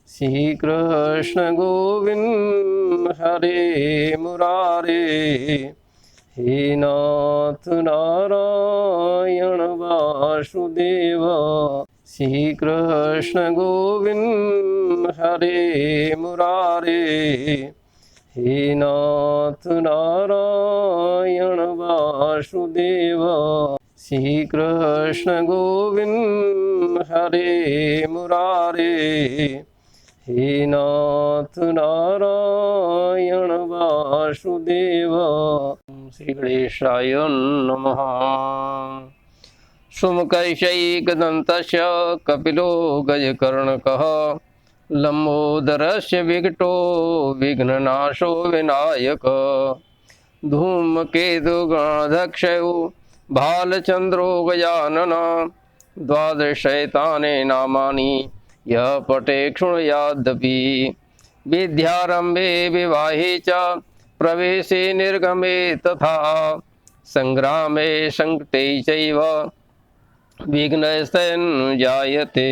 श्री कृष्ण गोविंद हरे मुरारे, हे नाथ नारायण वासुदेव। श्री कृष्ण गोविंद हरे मुरारे, हे नाथ नारायण वासुदेव। श्री कृष्ण गोविंद हरे मुरारे, हे नाथ नारायण वासुदेव। श्री गणेशाय नमः। सुमुखैषैकदन्तस्य कपिलो गजकर्णकः, लम्बोदरस्य विकटो विघ्ननाशो विनायक। धूमकेतुगणाध्यक्षो भालचन्द्रो गजानन, द्वादशैताने नामानि यः पठे शृणुयादपि। विद्यारम्भे विवाहे च प्रवेशे निर्गमे तथा, संग्रामे संकटे चैव विघ्नस्तनुजायते।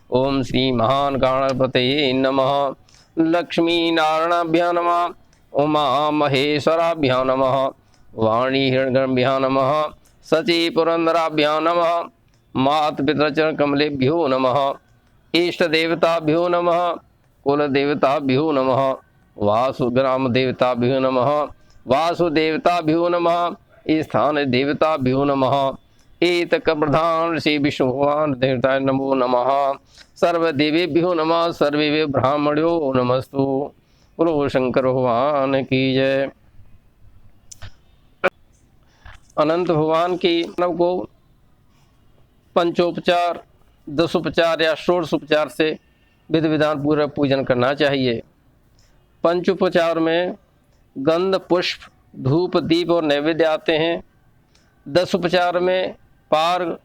ओम श्री महान गणपतये नमः। लक्ष्मी नारायणाभ्यां नमः। उमा महेश्वराभ्यां नमः। वाणी हिरण्यगर्भाभ्यां नमः। सची पुरंदराभ्यां नमः। मात पितृचरण कमलेभ्यो नमः। इष्ट देवताभ्यो नमः। कुल देवताभ्यो नमः। वासुग्राम देवताभ्यो नमः। वासुदेवताभ्यो नमः। स्थान देवताभ्यो नमः। एतक प्रधान श्री विष्णु भगवान देवताय नमो नमः। सर्वदेवेभ्यो नमः। सर्वे ब्राह्मणो नमस्तु। बोलो शंकर भगवान की जय। अनंत भगवान की मानव को पंचोपचार, दसोपचार या षोडशोपचार से विधि विधान पूर्वक पूजन करना चाहिए। पंचोपचार में गंध, पुष्प, धूप, दीप और नैवेद्य आते हैं। दसोपचार में पार्घ,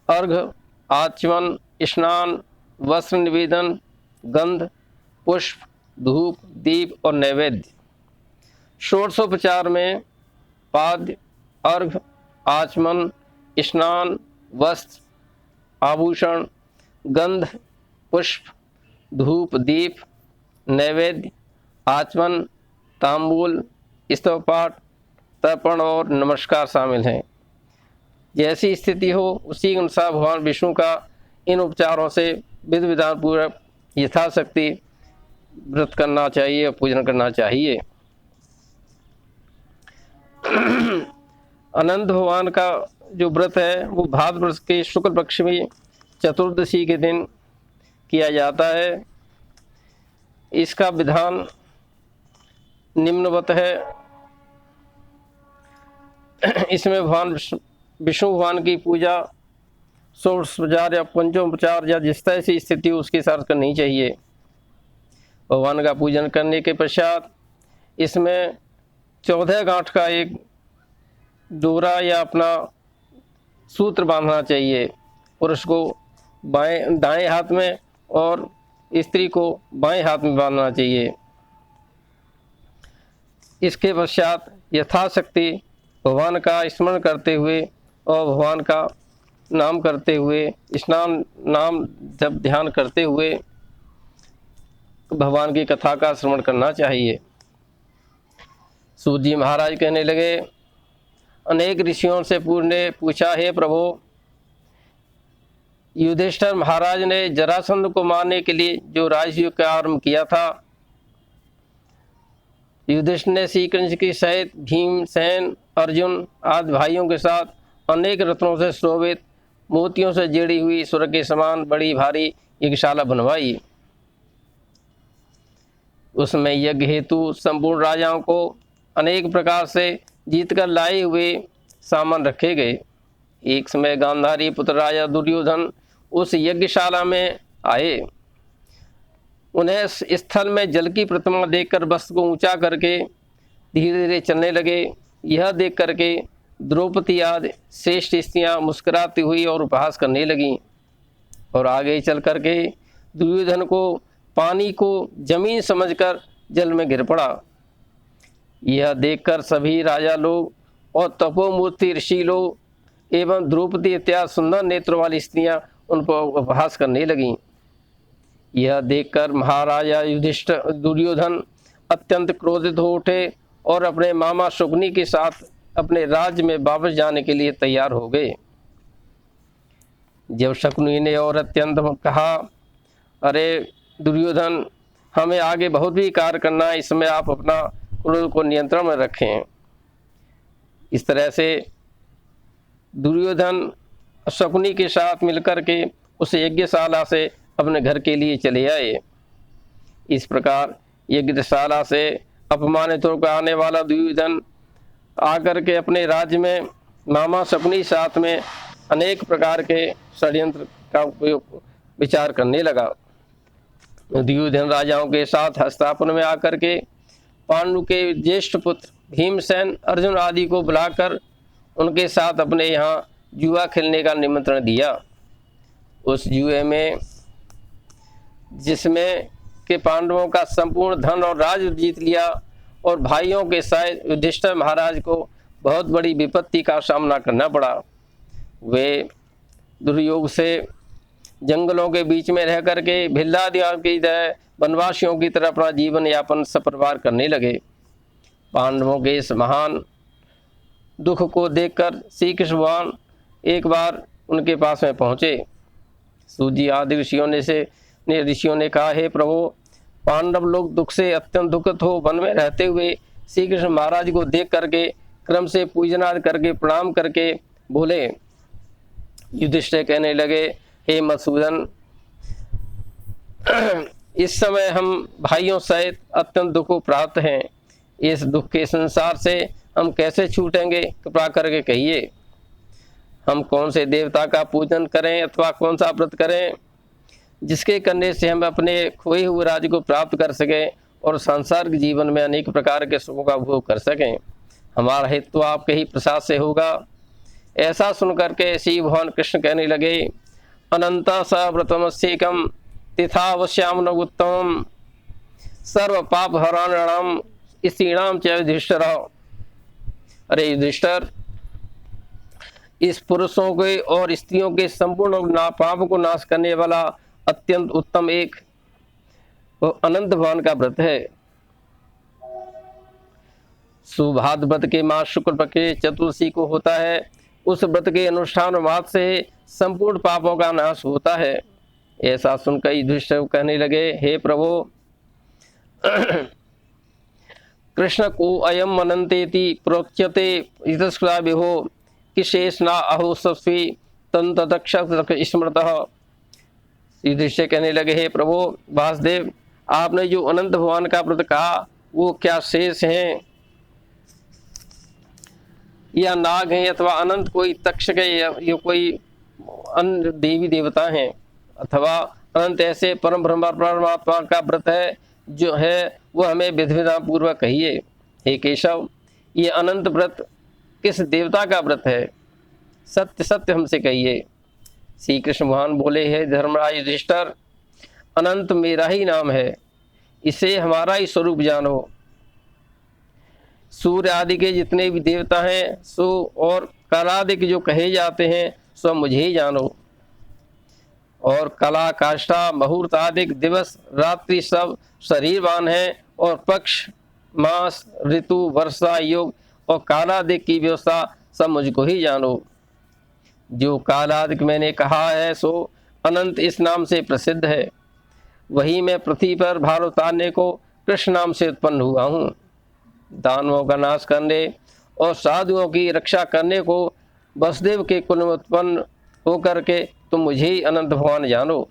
अर्घ, आचमन, स्नान, वस्त्र निवेदन, गंध, पुष्प, धूप, दीप और नैवेद्य। षोडशोपचार में पाद्य, अर्घ, आचमन, स्नान, वस्त्र, आभूषण, गंध, पुष्प, धूप, दीप, नैवेद्य, आचमन, तांबूल, स्तव पाठ, तर्पण और नमस्कार शामिल हैं। जैसी स्थिति हो उसी के अनुसार भगवान विष्णु का इन उपचारों से विधि विधान पूर्वक यथाशक्ति व्रत करना चाहिए और पूजन करना चाहिए। अनंत भगवान का जो व्रत है वो भाद्रपद के शुक्ल पक्ष में चतुर्दशी के दिन किया जाता है। इसका विधान निम्नवत है। इसमें भगवान विष्णु भगवान की पूजा षोडशोपचार या पंचोपचार या जिस तरह से स्थिति उसके साथ करनी चाहिए। भगवान का पूजन करने के पश्चात इसमें 14 गांठ का एक डोरा या अपना सूत्र बांधना चाहिए। पुरुष को दाएं हाथ में और स्त्री को बाएं हाथ में बांधना चाहिए। इसके पश्चात यथाशक्ति भगवान का स्मरण करते हुए और भगवान का नाम करते हुए, स्नान नाम जब ध्यान करते हुए भगवान की कथा का श्रवण करना चाहिए। सूत जी महाराज कहने लगे, अनेक ऋषियों से ने पूछा, हे प्रभु, युधिष्ठिर महाराज ने जरासंध को मारने के लिए जो राजयुद्ध का आरंभ किया था, युधिष्ठिर ने श्री कृष्ण के सहित भीमसेन, अर्जुन आदि भाइयों के साथ अनेक रत्नों से शोभित, मोतियों से जड़ी हुई स्वर्ग के समान बड़ी भारी यज्ञशाला बनवाई। उसमें यज्ञ हेतु संपूर्ण राजाओं को अनेक प्रकार से जीत कर लाए हुए सामान रखे गए। एक समय गांधारी पुत्र राजा दुर्योधन उस यज्ञशाला में आए। उन्हें स्थल में जल की प्रतिमा देखकर वस्त्र को ऊंचा करके धीरे धीरे चलने लगे। यह देख करके द्रौपदी आदि श्रेष्ठ स्त्रियां मुस्कुराती हुई और उपहास करने लगीं और आगे चल करके दुर्योधन को पानी को जमीन समझकर जल में गिर पड़ा। यह देखकर सभी राजा लोग और तपोमूर्ति ऋषि लोग एवं द्रौपदी इत्यादि सुंदर नेत्र वाली स्त्रियां उन पर उपहास करने लगीं। यह देखकर महाराजा युधिष्ठिर दुर्योधन अत्यंत क्रोधित हो उठे और अपने मामा शकुनी के साथ अपने राज्य में वापस जाने के लिए तैयार हो गए। जब शकुनी ने और अत्यंत कहा, अरे दुर्योधन, हमें आगे बहुत भी कार्य करना है, इसमें आप अपना क्रोध को नियंत्रण में रखें। इस तरह से दुर्योधन शकुनी के साथ मिलकर के उस यज्ञशाला से अपने घर के लिए चले आए। इस प्रकार यज्ञशाला से अपमानित होकर आने वाला दुर्योधन आकर के अपने राज्य में मामा शकुनी साथ में अनेक प्रकार के षड्यंत्र का उपयोग विचार करने लगा। दुर्योधन राजाओं के साथ हस्तिनापुर में आकर के पांडु के ज्येष्ठ पुत्र भीमसेन, अर्जुन आदि को बुलाकर उनके साथ अपने यहाँ जुआ खेलने का निमंत्रण दिया। उस जुए में जिसमें के पांडवों का संपूर्ण धन और राज जीत लिया और भाइयों के साथ युधिष्ठिर महाराज को बहुत बड़ी विपत्ति का सामना करना पड़ा। वे दुर्योग से जंगलों के बीच में रह करके भिल्लादियों की तरह वनवासियों की तरह अपना जीवन यापन सपरिवार करने लगे। पांडवों के इस महान दुख को देखकर श्री कृष्ण भगवान एक बार उनके पास में पहुँचे। सूजी आदि ऋषियों ने कहा, हे प्रभु, पांडव लोग दुख से अत्यंत दुखित हो वन में रहते हुए श्री कृष्ण महाराज को देख करके क्रम से पूजनाद करके प्रणाम करके बोले। युधिष्ठिर कहने लगे, हे मधुसूदन, इस समय हम भाइयों सहित अत्यंत दुख को प्राप्त हैं। इस दुख के संसार से हम कैसे छूटेंगे, कृपा करके कहिए। हम कौन से देवता का पूजन करें अथवा कौन सा व्रत करें जिसके करने से हम अपने खोए हुए राज्य को प्राप्त कर सकें और सांसारिक जीवन में अनेक प्रकार के सुखों का उपभोग कर सकें। हमारा हित तो आपके ही प्रसाद से होगा। ऐसा सुनकर के श्री भगवान कृष्ण कहने लगे, अनंत स व्रतमस्येकम तिथावश्याम न उत्तम सर्व पाप हराणाम स्त्रीणाम च युधिष्ठिर। अरे युधिष्ठिर, इस पुरुषों के और स्त्रियों के संपूर्ण पाप को नाश करने वाला अत्यंत उत्तम एक अनंत भगवान का व्रत है। सुभाद्र व्रत के मास शुक्ल पक्ष के चतुर्दशी को होता है। उस व्रत के अनुष्ठान मात्र से संपूर्ण पापों का नाश होता है। ऐसा सुनकर युधिष्ठिर कहने लगे, हे प्रभु, कृष्ण को अयम अनंतेति प्रोच्यते इतस्कृता विभो किशेष ना अहो सस्वी तंतदक्ष स्मृतः। युधिष्ठिर कहने लगे, हे प्रभु वासुदेव, आपने जो अनंत भगवान का व्रत कहा वो क्या शेष हैं या नाग हैं अथवा अनंत कोई तक्षक है या कोई अन्य देवी देवता हैं अथवा अनंत ऐसे परम परमात्मा का व्रत है जो है वह हमें विधिविधान पूर्वक कहिए। हे केशव, ये अनंत व्रत किस देवता का व्रत है, सत्य सत्य हमसे कहिए। श्री कृष्ण भगवान बोले, है धर्मराज युधिष्ठिर, अनंत मेरा ही नाम है, इसे हमारा ही स्वरूप जानो। सूर्य आदि के जितने भी देवता हैं सो और कालादिक जो कहे जाते हैं सो मुझे ही जानो। और कला काष्ठा मुहूर्त आदिक दिवस रात्रि सब शरीरवान है और पक्ष मास ऋतु वर्षा योग और कालादिक की व्यवस्था सब मुझको ही जानो। जो कालादिक मैंने कहा है सो अनंत इस नाम से प्रसिद्ध है। वही मैं पृथ्वी पर भार उतारने को कृष्ण नाम से उत्पन्न हुआ हूँ। दानवों का नाश करने और साधुओं की रक्षा करने को वसुदेव के कुल में उत्पन्न होकर के तुम मुझे ही अनंत भगवान जानो।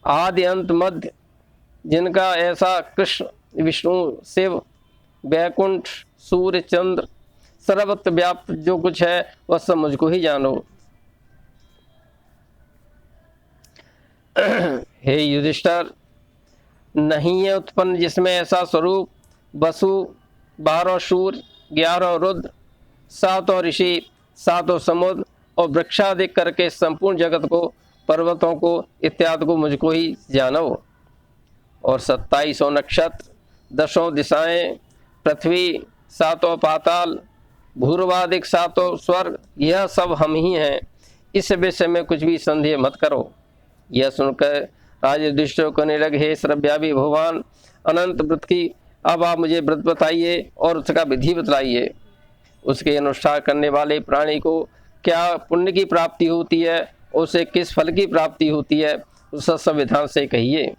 आदि अंत मध्य जिनका ऐसा कृष्ण विष्णु शिव वैकुंठ सूर्य चंद्र सर्वत्र व्याप्त जो कुछ है वह सब मुझको ही जानो। हे युधिष्ठिर, नहीं है उत्पन्न जिसमें ऐसा स्वरूप वसु 12 सूर्य 11 रुद्र 7 ऋषि 7 समुद्र और वृक्षादिक करके संपूर्ण जगत को पर्वतों को इत्यादि को मुझको ही जानो। और 27 नक्षत्र 10 दिशाएं पृथ्वी 7 पाताल भूर्वादिक 7 स्वर्ग यह सब हम ही हैं। इस विषय में कुछ भी संदेह मत करो। यह सुनकर राजा युधिष्ठिर कहने लगे, हे सर्वव्यापी भगवान अनंत व्रत की अब आप मुझे व्रत बताइए और उसका विधि बतलाइए। उसके अनुष्ठान करने वाले प्राणी को क्या पुण्य की प्राप्ति होती है, उसे किस फल की प्राप्ति होती है, उस संविधान से कहिए।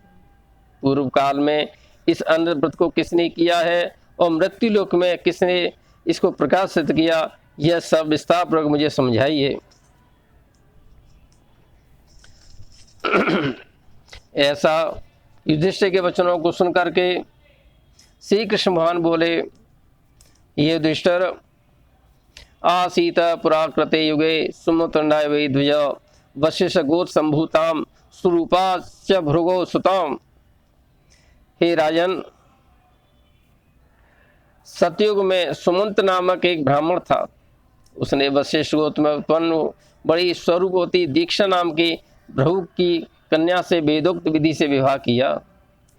पूर्व काल में इस अनंत व्रत को किसने किया है और मृत्यु लोक में किसने इसको प्रकाशित किया, यह सब विस्तार पूर्वक मुझे समझाइए। ऐसा युधिष्ठिर के वचनों को सुनकर के श्री कृष्ण भगवान बोले, ये युधिष्ठिर आसीत पुराकृते युगे सुमतुंडाय वै द्विज वशिष्ठ गोत्र संभूताम स्वरूपा च भृगो सुताम। हे राजन, सतयुग में सुमंत नामक एक ब्राह्मण था। उसने वशिष्ठ गोत्र में उत्पन्न बड़ी स्वरूपवती दीक्षा नाम की भृगु की कन्या से वेदोक्त विधि से विवाह किया।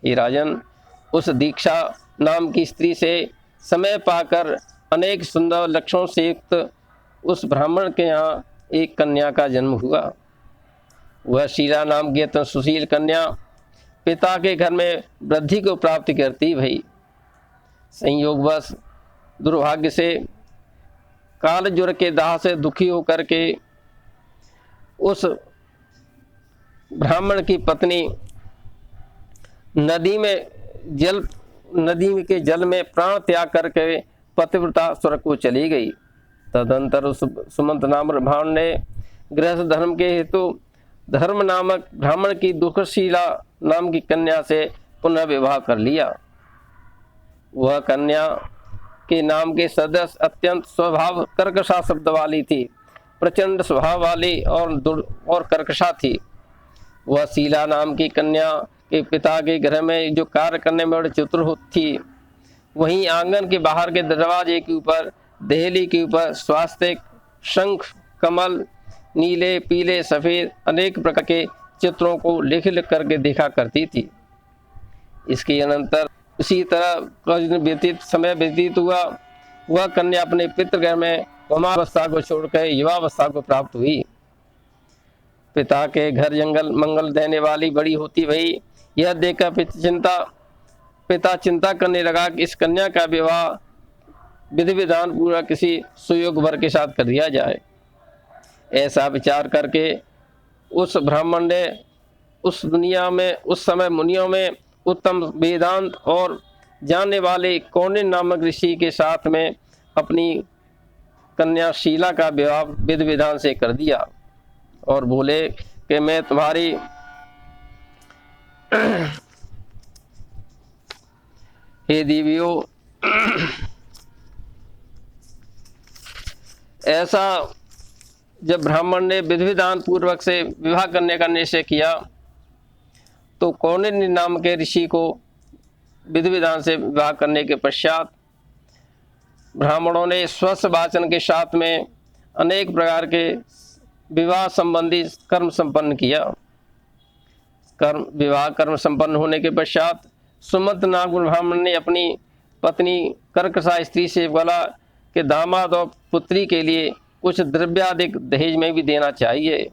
हे राजन, उस दीक्षा नाम की स्त्री से समय पाकर अनेक सुंदर लक्षणों से युक्त उस ब्राह्मण के यहाँ एक कन्या का जन्म हुआ। वह शीला नाम की अत्यंत सुशील कन्या पिता के घर में वृद्धि को प्राप्त करती भई। संयोगवश दुर्भाग्य से काल जुर के दाह से दुखी होकर के उस ब्राह्मण की पत्नी नदी के जल में प्राण त्याग करके पतिव्रता स्वर्ग को चली गई। तदंतर उस सुमंत नाम ब्राह्मण ने गृहस्थ धर्म के हेतु धर्म नामक ब्राह्मण की दुखशीला नाम की कन्या से पुनः विवाह कर लिया। वह कन्या के नाम के सदस्य अत्यंत स्वभाव कर्कशा शब्द वाली थी, प्रचंड स्वभाव वाली और कर्कशा थी। वह शीला नाम की कन्या के पिता के घर में जो कार्य करने में बड़ी चतुर थी, वहीं आंगन के बाहर के दरवाजे के ऊपर देहली के ऊपर स्वास्तिक, शंख, कमल, नीले, पीले, सफेद अनेक प्रकार के चित्रों को लिख लिख करके देखा करती थी। इसके अनंतर उसी तरह समय व्यतीत हुआ। वह कन्या अपने पितृगृह में कुमारावस्था को छोड़कर युवावस्था को प्राप्त हुई। पिता के घर जंगल मंगल देने वाली बड़ी होती भई। यह देखकर पिता चिंता करने लगा कि इस कन्या का विवाह विधि विधान पूरा किसी सुयोग वर के साथ कर दिया जाए। ऐसा विचार करके उस ब्राह्मण ने उस समय मुनियों में उत्तम वेदांत और जानने वाले कौंडिन्य नामक ऋषि के साथ में अपनी कन्या शीला का विवाह विधि विधान से कर दिया और बोले कि मैं तुम्हारी हे देवियों, ऐसा जब ब्राह्मण ने विधि विधान पूर्वक से विवाह करने का निश्चय किया तो कौंडिन्य नाम के ऋषि को विधि विधान से विवाह करने के पश्चात ब्राह्मणों ने स्वस्थ वाचन के साथ में अनेक प्रकार के विवाह संबंधी कर्म संपन्न किया। विवाह कर्म संपन्न होने के पश्चात सुमंत नाम ब्राह्मण ने अपनी पत्नी कर्कशा स्त्री से बोला कि दामाद और पुत्री के लिए कुछ द्रव्याधिक दहेज में भी देना चाहिए।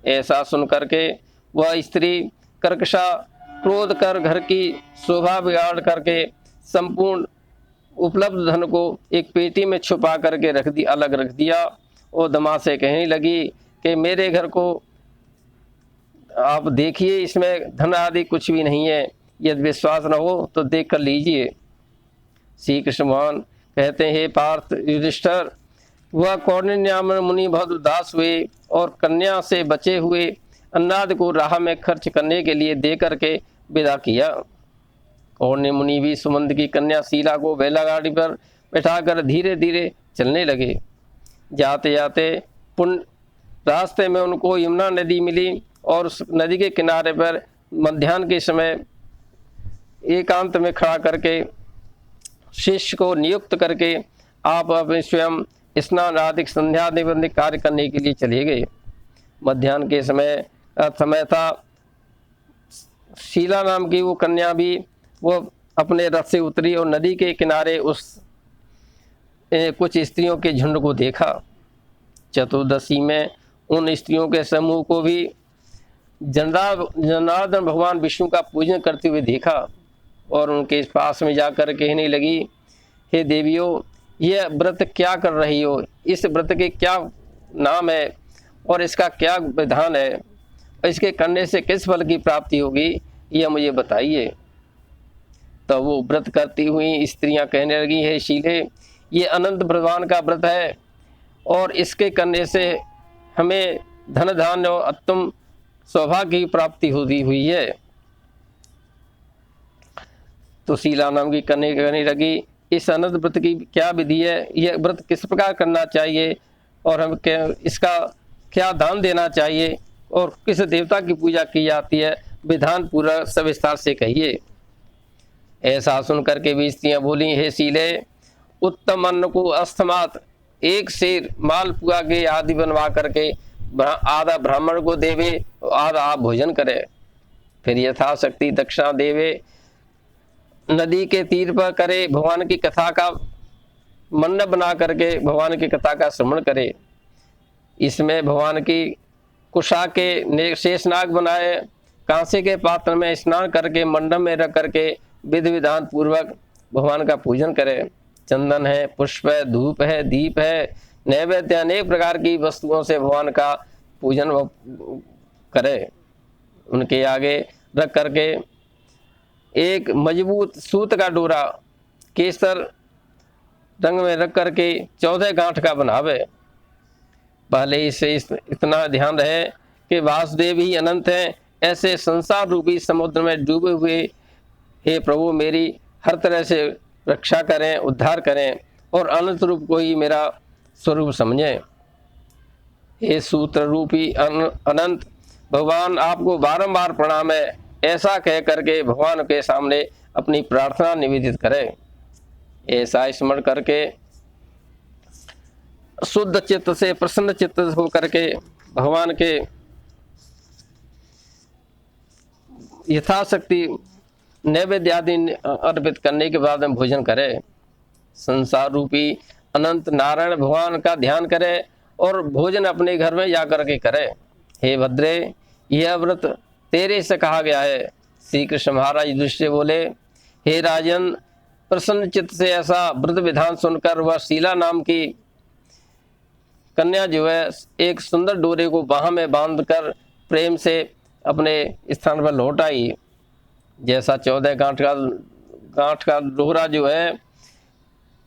ऐसा सुनकर के वह स्त्री कर्कशा क्रोध कर घर की शोभा बिगाड़ करके संपूर्ण उपलब्ध धन को एक पेटी में छुपा करके अलग रख दिया और दमाद से कहने लगी कि मेरे घर को आप देखिए, इसमें धन आदि कुछ भी नहीं है, यदि विश्वास न हो तो देख कर लीजिए। श्री कृष्ण भगवान कहते हैं, हे पार्थ युधिष्ठिर, वह कौंडिन्य मुनि बहुत उदास हुए और कन्या से बचे हुए अन्नादि को राह में खर्च करने के लिए दे करके विदा किया। कौंडिन्य मुनि भी सुमंत की कन्या शीला को बैलगाड़ी पर बैठाकर धीरे धीरे चलने लगे। जाते जाते रास्ते में उनको यमुना नदी मिली और उस नदी के किनारे पर मध्याह्न के समय एकांत में खड़ा करके शिष्य को नियुक्त करके आप अपने स्वयं स्नान आदि संध्या निबंधित कार्य करने के लिए चले गए। मध्याह्न के समय था। शीला नाम की वो कन्या भी वो अपने रथ से उतरी और नदी के किनारे कुछ स्त्रियों के झुंड को देखा। चतुर्दशी में उन स्त्रियों के समूह को भी जनार्दन भगवान विष्णु का पूजन करते हुए देखा और उनके पास में जाकर कहने लगी, हे देवियों, यह व्रत क्या कर रही हो? इस व्रत के क्या नाम है और इसका क्या विधान है? इसके करने से किस फल की प्राप्ति होगी, यह मुझे बताइए। तो वो व्रत करती हुई स्त्रियां कहने लगी, हे शीले, ये अनंत भगवान का व्रत है और इसके करने से हमें धन धान्य और उत्तम सौभाग्य की प्राप्ति होती हुई है। तो शीला नाम की कहने लगी, इस अनंत व्रत की क्या विधि है? यह व्रत किस प्रकार करना चाहिए और हम इसका क्या दान देना चाहिए और किस देवता की पूजा की जाती है? विधान पूरा सविस्तार से कहिए। ऐसा सुन करके भी स्त्रियां बोली, हे शीले, उत्तम अन्न को अस्तमात एक शेर मालपुआ के आदि बनवा करके आधा ब्राह्मण को देवे, आधा आप भोजन करे। फिर यथाशक्ति दक्षिणा देवे, नदी के तीर पर करे, भगवान की कथा का मंडप बना करके भगवान की कथा का श्रवण करे। इसमें भगवान की कुशा के शेषनाग बनाए, कांसे के पात्र में स्नान करके मंडप में रख करके विधि विधान पूर्वक भगवान का पूजन करे। चंदन है, पुष्प है, धूप है, दीप है, नैवेद्य, अनेक प्रकार की वस्तुओं से भगवान का पूजन करे। उनके आगे रख करके एक मजबूत सूत का डोरा केसर रंग में रख करके 14 गांठ का बनावे। पहले इसे इतना ध्यान रहे कि वासुदेव ही अनंत हैं, ऐसे संसार रूपी समुद्र में डूबे हुए हे प्रभु मेरी हर तरह से रक्षा करें, उद्धार करें और अनंत रूप को ही मेरा स्वरूप समझें। हे सूत्र रूपी अनंत भगवान, आपको बारंबार प्रणाम है, ऐसा कह करके भगवान के सामने अपनी प्रार्थना निवेदित करें। ऐसा स्मरण करके शुद्ध चित्त से, प्रसन्न चित्त हो करके भगवान के यथाशक्ति नैवेद्य आदि अर्पित करने के बाद हम भोजन करें। संसार रूपी अनंत नारायण भगवान का ध्यान करें और भोजन अपने घर में जाकर के करें। हे भद्रे, यह व्रत तेरे से कहा गया है। श्री कृष्ण महाराज युधिष्ठिर बोले, हे राजन, प्रसन्न चित्त से ऐसा व्रत विधान सुनकर वह शीला नाम की कन्या जो है एक सुंदर डोरे को बाह में बांधकर प्रेम से अपने स्थान पर लौट आई। जैसा 14 गांठ का डोरा जो है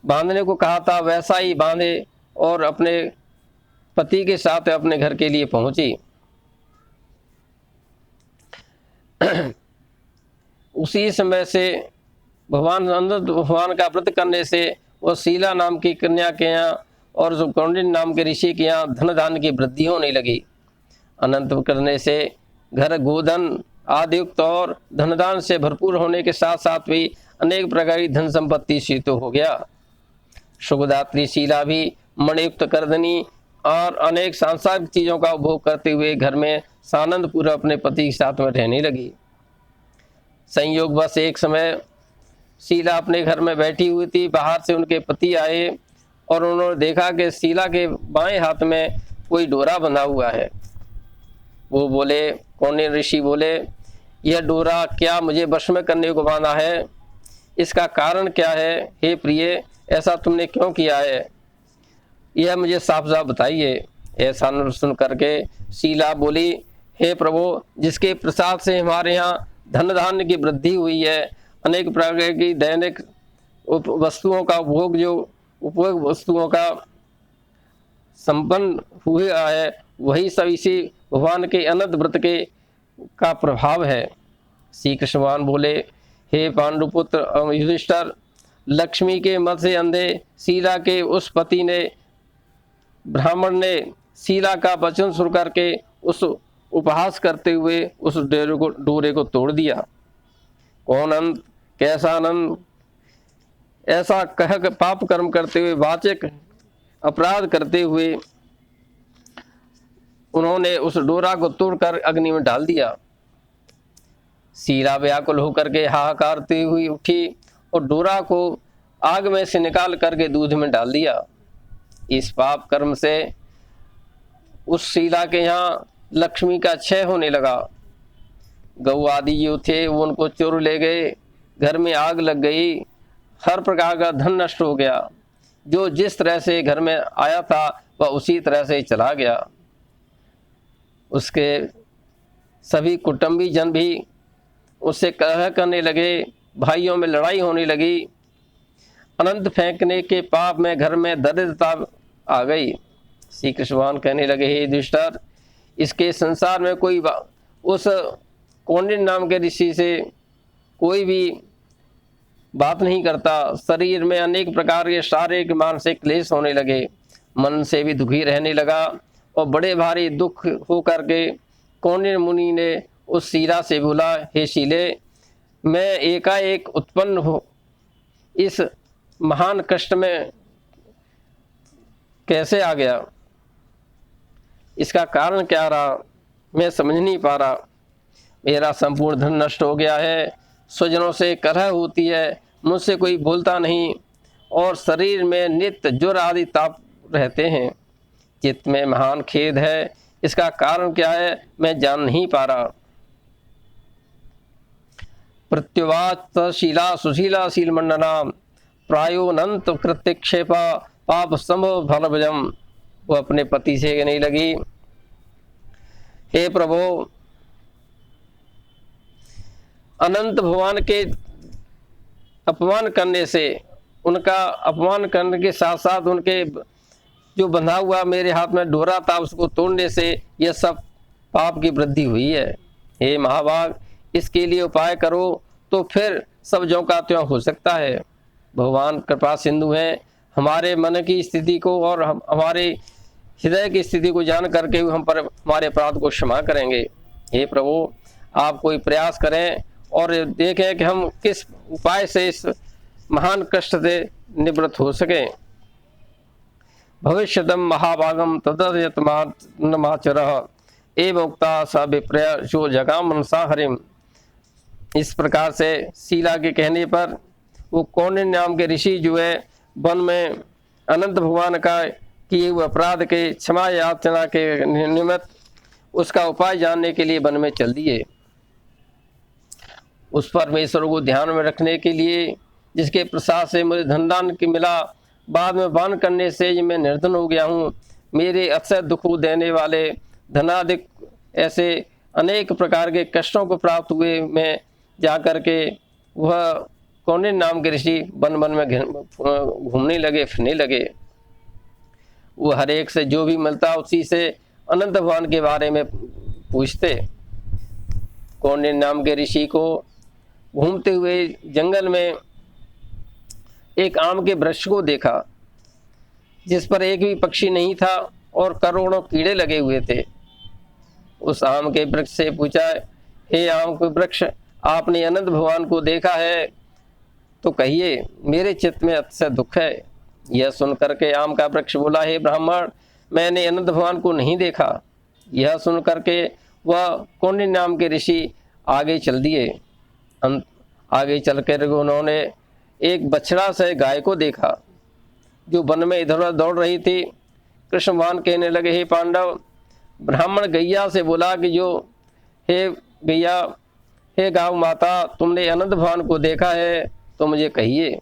बांधने को कहा था, वैसा ही बांधे और अपने पति के साथ अपने घर के लिए पहुंची। उसी समय से भगवान का व्रत करने से वह शीला नाम की कन्या के यहाँ और जो कौंडिन्य नाम के ऋषि के यहाँ धन धान्य की वृद्धि होने लगी। अनंत करने से घर गोधन आदि युक्त और धनदान से भरपूर होने के साथ साथ भी अनेक प्रकार की धन संपत्ति शीतो हो गया। सुखदात्री शीला भी मणियुक्त करदनी और अनेक सांसारिक चीजों का उपभोग करते हुए घर में सानंद पूर्व अपने पति के साथ में रहने लगी। संयोग बस एक समय शीला अपने घर में बैठी हुई थी, बाहर से उनके पति आए और उन्होंने देखा कि शीला के बाएं हाथ में कोई डोरा बंधा हुआ है। वो बोले, कौंडिन्य ऋषि बोले, यह डोरा क्या मुझे वश में करने को बांधा है? इसका कारण क्या है? हे प्रिय, ऐसा तुमने क्यों किया है? यह मुझे साफ साफ बताइए। ऐसा सुन करके शीला बोली, हे प्रभु, जिसके प्रसाद से हमारे यहाँ धन धान्य की वृद्धि हुई है, अनेक प्रकार की दैनिक वस्तुओं का उपभोग, जो उपयोग वस्तुओं का संपन्न हुआ है, वही सब इसी भगवान के अनंत व्रत के का प्रभाव है। श्री कृष्ण भगवान बोले, हे पांडुपुत्र युधिष्ठिर, लक्ष्मी के मत से अंधे शीला के उस पति ने, ब्राह्मण ने शीला का वचन सुन करके उस उपहास करते हुए उस डोरे को तोड़ दिया। कौन अनंत, कैसा अनंत, ऐसा कह पाप कर्म करते हुए, वाचक अपराध करते हुए उन्होंने उस डोरा को तोड़कर अग्नि में डाल दिया। शीला व्याकुल होकर के हाहाकारती हुई उठी और डोरा को आग में से निकाल करके दूध में डाल दिया। इस पाप कर्म से उस शीला के यहाँ लक्ष्मी का क्षय होने लगा गऊ आदि जो थे वो उनको चोर ले गए, घर में आग लग गई, हर प्रकार का धन नष्ट हो गया। जो जिस तरह से घर में आया था वह उसी तरह से चला गया। उसके सभी कुटुंबी जन भी उससे कलह करने लगे, भाइयों में लड़ाई होने लगी। अनंत फेंकने के पाप में घर में दरिद्रता आ गई। श्री कृष्ण भगवान कहने लगे, हे युधिष्ठिर, इसके संसार में कोई उस कौंडिन्य नाम के ऋषि से कोई भी बात नहीं करता। शरीर में अनेक प्रकार के शारीरिक मानसिक क्लेश होने लगे, मन से भी दुखी रहने लगा और बड़े भारी दुख हो करके कौंडिन्य मुनि ने उस शीला से बोला, हे शीले, मैं एकाएक उत्पन्न हो इस महान कष्ट में कैसे आ गया, इसका कारण क्या रहा, मैं समझ नहीं पा रहा। मेरा संपूर्ण धन नष्ट हो गया है, स्वजनों से कलह होती है, मुझसे कोई बोलता नहीं और शरीर में नित्य ज्वर आदि ताप रहते हैं। चित्त में महान खेद है, इसका कारण क्या है मैं जान नहीं पा रहा। प्रत्युवाच शीला सुशीला शील मंडना प्रायोनंत कृत्यक्षेपा पाप संभव फलभजम। वो अपने पति से कहने लगी, हे प्रभु, अनंत भगवान के अपमान करने से, उनका अपमान करने के साथ साथ उनके जो बंधा हुआ मेरे हाथ में डोरा था उसको तोड़ने से यह सब पाप की वृद्धि हुई है। हे महाभाग, इसके लिए उपाय करो तो फिर सब ज्यों का त्यों हो सकता है। भगवान कृपा सिंधु हैं, हमारे मन की स्थिति को और हमारे हृदय की स्थिति को जान करके हम पर हमारे अपराध को क्षमा करेंगे। हे प्रभु, आप कोई प्रयास करें और देखें कि हम किस उपाय से इस महान कष्ट से निवृत्त हो सकें। भविष्यतम महाभागम तदयतमाचरः एवं उक्ता स विप्रय जो जगाम मनसा हरिम। इस प्रकार से शीला के कहने पर वो कौंडिन्य नाम के ऋषि जो है वन में अनंत भगवान का किए हुए अपराध के क्षमा याचना के निमित्त उसका उपाय जानने के लिए वन में चल दिए। उस परमेश्वर को ध्यान में रखने के लिए जिसके प्रसाद से मुझे धनदान की मिला, बाद में बान करने से मैं निर्धन हो गया हूँ। मेरे अक्सर दुख देने वाले धनाधिक ऐसे अनेक प्रकार के कष्टों को प्राप्त हुए। मैं जा कर के वह कौंडिन्य नाम के ऋषि वन वन में घूमने लगे, फिरने लगे। वो हर एक से जो भी मिलता उसी से अनंत भगवान के बारे में पूछते। कौंडिन्य नाम के ऋषि को घूमते हुए जंगल में एक आम के वृक्ष को देखा जिस पर एक भी पक्षी नहीं था और करोड़ों कीड़े लगे हुए थे। उस आम के वृक्ष से पूछा, हे आम के वृक्ष, आपने अनंत भगवान को देखा है तो कहिए, मेरे चित्त में अतिशय दुख है। यह सुन करके आम का वृक्ष बोला, हे ब्राह्मण, मैंने अनंत भगवान को नहीं देखा। यह सुन करके वह कौंडिन्य नाम के ऋषि आगे चल दिए। आगे चल कर उन्होंने एक बछड़ा से गाय को देखा जो वन में इधर उधर दौड़ रही थी। कृष्ण भगवान कहने लगे, हे पांडव, ब्राह्मण गैया से बोला कि जो हे गैया, हे गौ माता, तुमने अनंत भगवान को देखा है तो मुझे कहिए।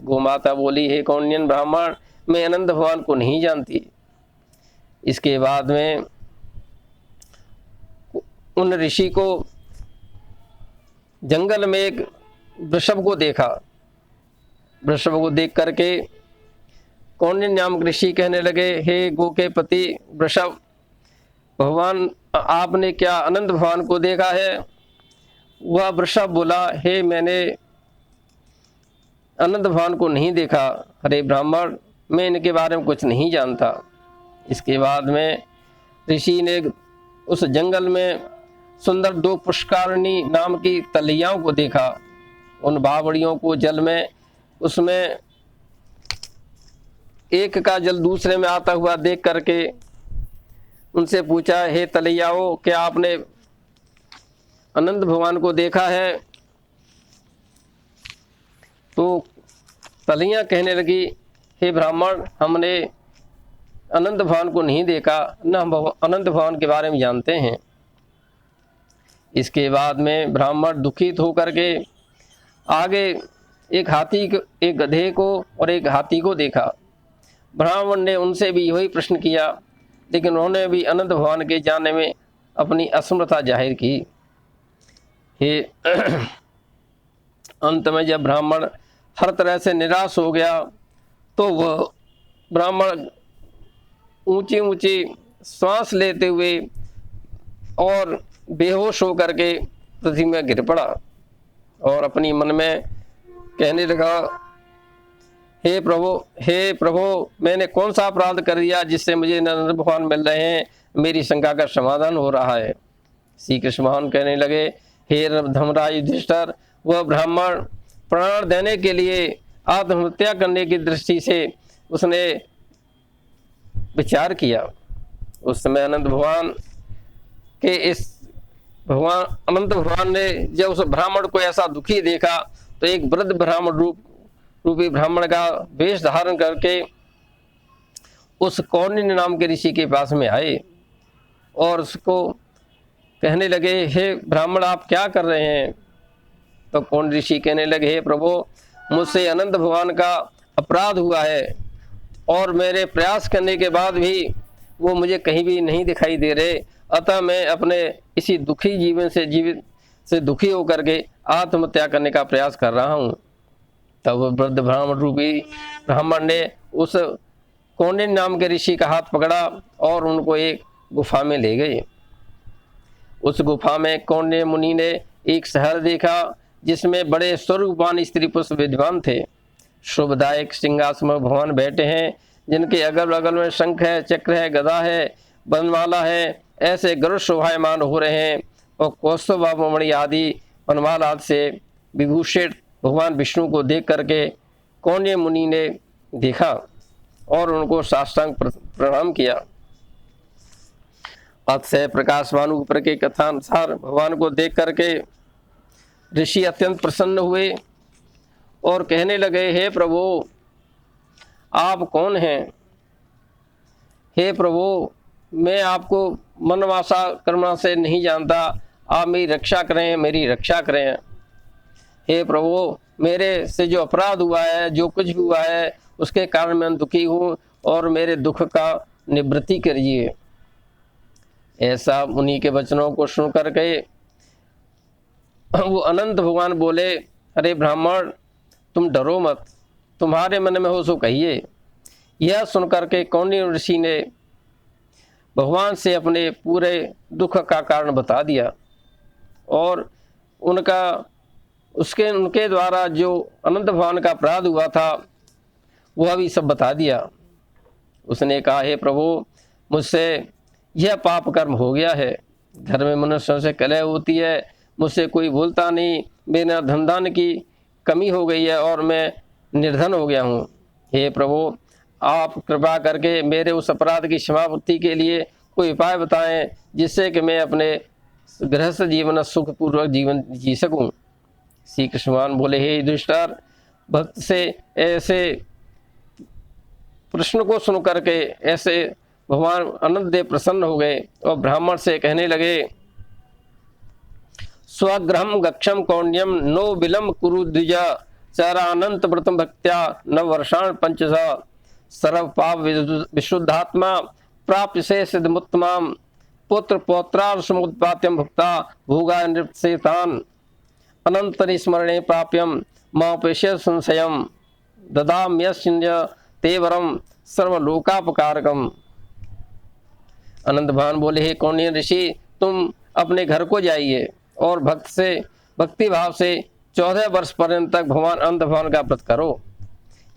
गौ माता बोली, हे कौंडिन्य ब्राह्मण, मैं अनंत भगवान को नहीं जानती। इसके बाद में उन ऋषि को जंगल में एक वृषभ को देखा। वृषभ को देख करके कौंडिन्य नाम ऋषि कहने लगे, हे गो के पति वृषभ, भगवान आपने क्या अनंत भगवान को देखा है? वह वृषभ बोला, हे मैंने अनंत भगवान को नहीं देखा। अरे ब्राह्मण, मैं इनके बारे में कुछ नहीं जानता। इसके बाद में ऋषि ने उस जंगल में सुंदर दो पुष्करणी नाम की तलैयाओं को देखा। उन बावड़ियों को जल में, उसमें एक का जल दूसरे में आता हुआ देख करके उनसे पूछा, हे तलैयाओं, क्या आपने अनंत भगवान को देखा है? तो तलैया कहने लगी, हे ब्राह्मण, हमने अनंत भगवान को नहीं देखा, न हम अनंत भगवान के बारे में जानते हैं। इसके बाद में ब्राह्मण दुखित होकर के आगे एक गधे को और एक हाथी को देखा। ब्राह्मण ने उनसे भी वही प्रश्न किया, लेकिन उन्होंने भी अनंत भगवान के जानने में अपनी असमर्थता जाहिर की। हे अंत में जब ब्राह्मण हर तरह से निराश हो गया तो वह ब्राह्मण ऊंची ऊंची सांस लेते हुए और बेहोश होकर के पृथ्वी में गिर पड़ा और अपनी मन में कहने लगा, हे प्रभु, मैंने कौन सा अपराध कर दिया जिससे मुझे नरेंद्र भगवान मिल रहे हैं, मेरी शंका का समाधान हो रहा है। श्री कृष्ण भगवान कहने लगे, हे धर्मराज युधिष्ठिर, वह ब्राह्मण प्राण देने के लिए आत्महत्या करने की दृष्टि से उसने विचार किया। उस समय अनंत भगवान ने जब उस ब्राह्मण को ऐसा दुखी देखा तो एक वृद्ध ब्राह्मण रूपी ब्राह्मण का वेश धारण करके उस कौंडिन्य नाम के ऋषि के पास में आए और उसको कहने लगे, हे ब्राह्मण, आप क्या कर रहे हैं? तो कौंडिन्य ऋषि कहने लगे, हे प्रभु, मुझसे अनंत भगवान का अपराध हुआ है और मेरे प्रयास करने के बाद भी वो मुझे कहीं भी नहीं दिखाई दे रहे, अतः मैं अपने इसी दुखी जीवन से दुखी होकर के आत्महत्या करने का प्रयास कर रहा हूँ। तब वृद्ध ब्राह्मण रूपी ब्राह्मण ने उस कौंडिन्य नाम के ऋषि का हाथ पकड़ा और उनको एक गुफा में ले गए। उस गुफा में कौंडिन्य मुनि ने एक शहर देखा जिसमें बड़े स्वरूपवान स्त्री पुरुष विद्वान थे। शुभदायक सिंहासन में भगवान बैठे हैं, जिनके अगल बगल में शंख है, चक्र है, गदा है, बनमाला है, ऐसे गरुड़ शोभायमान हो रहे हैं और कौस्तुभमणि आदि वनमाला से विभूषित भगवान विष्णु को देख करके कौंडिन्य मुनि ने देखा और उनको साष्टांग प्रणाम किया। अतः प्रकाशवान ऊपर के कथा अनुसार भगवान को देख करके ऋषि अत्यंत प्रसन्न हुए और कहने लगे, हे प्रभु, आप कौन हैं? हे प्रभु, मैं आपको मनवासा कर्मा से नहीं जानता, आप मेरी रक्षा करें, मेरी रक्षा करें। हे प्रभु, मेरे से जो अपराध हुआ है, जो कुछ भी हुआ है, उसके कारण मैं दुखी हूँ और मेरे दुख का निवृत्ति करिए। ऐसा उन्हीं के वचनों को सुन करके वो अनंत भगवान बोले, अरे ब्राह्मण, तुम डरो मत, तुम्हारे मन में हो सो कहिए। यह सुनकर के कौंडिन्य ऋषि ने भगवान से अपने पूरे दुख का कारण बता दिया और उनके द्वारा जो अनंत भगवान का अपराध हुआ था वह भी सब बता दिया। उसने कहा, हे प्रभु, मुझसे यह पाप कर्म हो गया है, घर में मनुष्यों से कलह होती है, मुझसे कोई बोलता नहीं, मेरा धन की कमी हो गई है और मैं निर्धन हो गया हूँ। हे प्रभु, आप कृपा करके मेरे उस अपराध की क्षमापूर्ति के लिए कोई उपाय बताएं जिससे कि मैं अपने गृहस्थ जीवन सुखपूर्वक जीवन जी सकूं। श्री कृष्ण भगवान बोले, हे युधिष्ठिर, भक्त से ऐसे प्रश्न को सुन करके ऐसे भगवान अनंत देव प्रसन्न हो गए और ब्राह्मण से कहने लगे, स्वगृहम गक्षम कौंड्यम नो विलम कुरु द्विज चारानंत व्रतम भक्त्या न वर्षाण पंचसा सर्व पाप विशुद्धात्मा प्राप्य से सिद्धमुत्तमाम पुत्र पौत्रार समुत्पात्यम भक्ता भोगा नृपसेतान अनंतरि स्मरणे प्राप्यम मापेश्य संशयम ददाम्यस्य तेवरम सर्वलोकापकारकम। अनंत भगवान बोले, हे कौंडिन्य ऋषि, तुम अपने घर को जाइए और भक्ति भाव से 14 वर्ष पर्यंत तक भगवान अनंत भगवान का व्रत करो।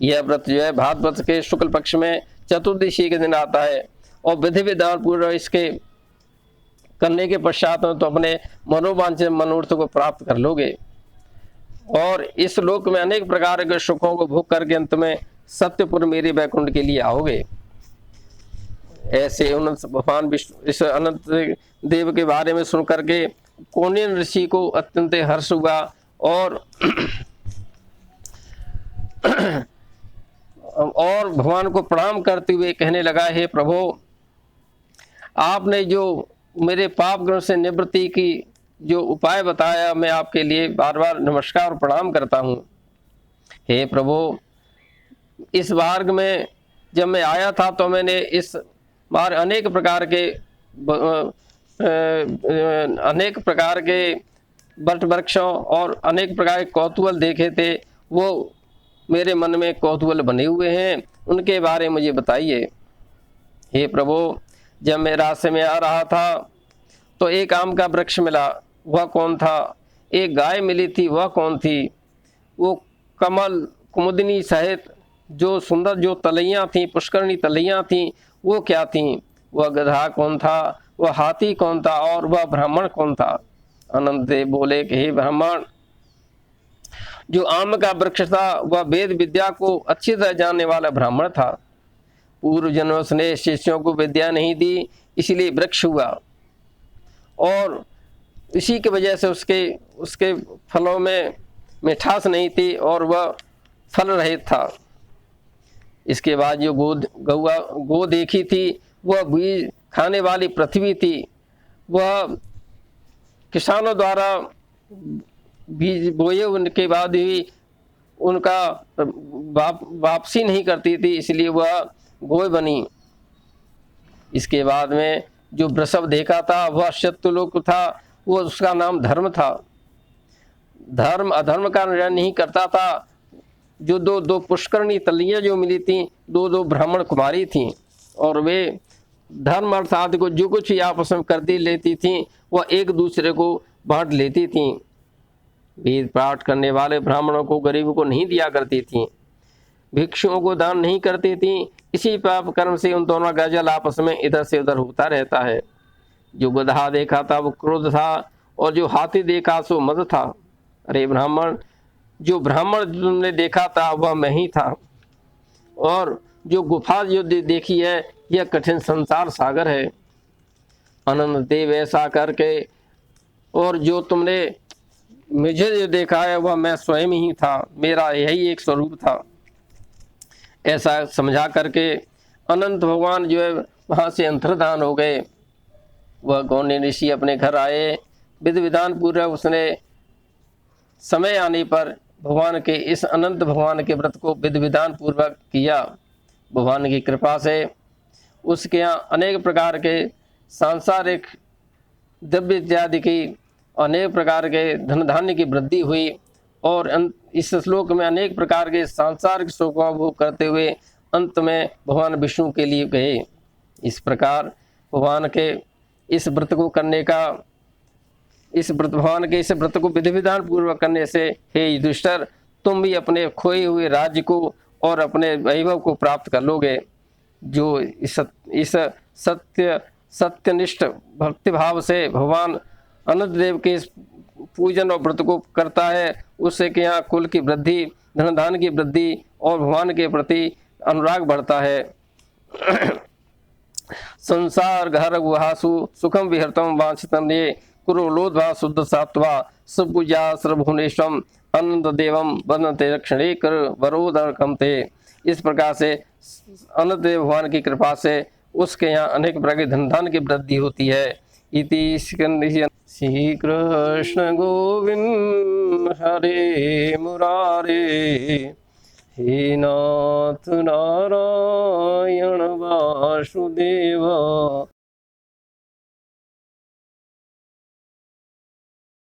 यह व्रत जो है भाद्रपद के शुक्ल पक्ष में चतुर्दशी के दिन आता है और विधि विधान पूर्वक इसके करने के पश्चात में तो अपने मनोवांछित मनोरथ को प्राप्त कर लोगे और इस लोक में अनेक प्रकार के सुखों को भोग करके अंत में सत्यपुर मेरे वैकुंठ के लिए आओगे। ऐसे उन्नत भगवान विष्णु इस अनंत देव के बारे में सुन करके कौंडिन्य ऋषि को अत्यंत हर्ष हुआ और भगवान को प्रणाम करते हुए कहने लगा, हे प्रभु, आपने जो मेरे पाप ग्रह से निवृत्ति की जो उपाय बताया मैं आपके लिए बार बार नमस्कार और प्रणाम करता हूँ। हे प्रभु, इस मार्ग में जब मैं आया था तो मैंने इस बार अनेक प्रकार के वट वृक्षों और अनेक प्रकार के कौतूहल देखे थे, वो मेरे मन में कौतूहल बने हुए हैं, उनके बारे में मुझे बताइए। हे प्रभु, जब मैं रास्ते में आ रहा था तो एक आम का वृक्ष मिला, वह कौन था? एक गाय मिली थी, वह कौन थी? वो कमल कुमुदिनी सहित जो सुंदर जो तलैया थीं, पुष्करणी तलैया थीं, वो क्या थीं? वह गधा कौन था? वह हाथी कौन था? और वह ब्राह्मण कौन था? अनंत देव बोले कि हे ब्राह्मण, जो आम का वृक्ष था वह वेद विद्या को अच्छी तरह जानने वाला ब्राह्मण था। पूर्व जन्म उसने शिष्यों को विद्या नहीं दी, इसलिए वृक्ष हुआ, और इसी की वजह से उसके फलों में मिठास नहीं थी और वह फल रहित था। इसके बाद जो गो देखी थी, वह बीज खाने वाली पृथ्वी थी। वह किसानों द्वारा बीज बोए उनके बाद भी उनका वापसी नहीं करती थी, इसलिए वह गोय बनी। इसके बाद में जो वृषभ देखा था वह शत्रुलोक था, वो उसका नाम धर्म था। धर्म अधर्म का निर्णय नहीं करता था। जो दो पुष्करणी तलियाँ जो मिली थीं, दो ब्राह्मण कुमारी थीं, और वे धर्म अर्थात को जो कुछ भी आपस में कर लेती थीं, वह एक दूसरे को बांट लेती थीं। वेद पाठ करने वाले ब्राह्मणों को गरीबों को नहीं दिया करती थीं, भिक्षुओं को दान नहीं करती थीं। इसी पाप कर्म से उन दोनों का जल आपस में इधर से उधर होता रहता है। जो गधा देखा था वो क्रोध था, और जो हाथी देखा सो मद था। अरे ब्राह्मण, जो ब्राह्मण तुमने देखा था वह मैं ही था, और जो गुफा जो देखी है यह कठिन संसार सागर है। अनंत देव ऐसा करके, और जो तुमने मुझे जो देखा है वह मैं स्वयं ही था, मेरा यही एक स्वरूप था। ऐसा समझा करके अनंत भगवान जो है वहाँ से अंतर्धान हो गए। वह गौण्य ऋषि अपने घर आए। विधि विधान पूर्वक उसने समय आने पर भगवान के इस अनंत भगवान के व्रत को विधि विधान पूर्वक किया। भगवान की कृपा से उसके यहाँ अनेक प्रकार के सांसारिक द्रव्य इत्यादि की अनेक प्रकार के धन धान्य की वृद्धि हुई, और इस श्लोक में अनेक प्रकार के सांसारिक सुखों को करते हुए अंत में भगवान विष्णु के लिए गए। इस प्रकार भगवान के इस व्रत को करने का, भगवान के इस व्रत को विधि विधान पूर्वक करने से हे युधिष्ठिर, तुम भी अपने खोए हुए राज्य को और अपने वैभव को प्राप्त कर लोगे। जो इस सत्यनिष्ठ भक्तिभाव से भगवान अनंत देव के इस पूजन और व्रत को करता है, उससे के यहाँ कुल की वृद्धि, धन धान की वृद्धि और भगवान के प्रति अनुराग बढ़ता है। संसार घर गुहासु सुखम विहर्तम वांछितम ये कुरुलोद्भा शुद्ध सात्वा सुपूजा सर्वभुवनेश्वम अनंत देवम वंदते रक्षणे कर वरोदरकम ते। इस प्रकार से अनंत देव भगवान की कृपा से उसके यहाँ अनेक प्रकार के धन धान की वृद्धि होती है। इति श्री कृष्ण गोविंद हरे मुरारे, हे नाथ नारायण वासुदेव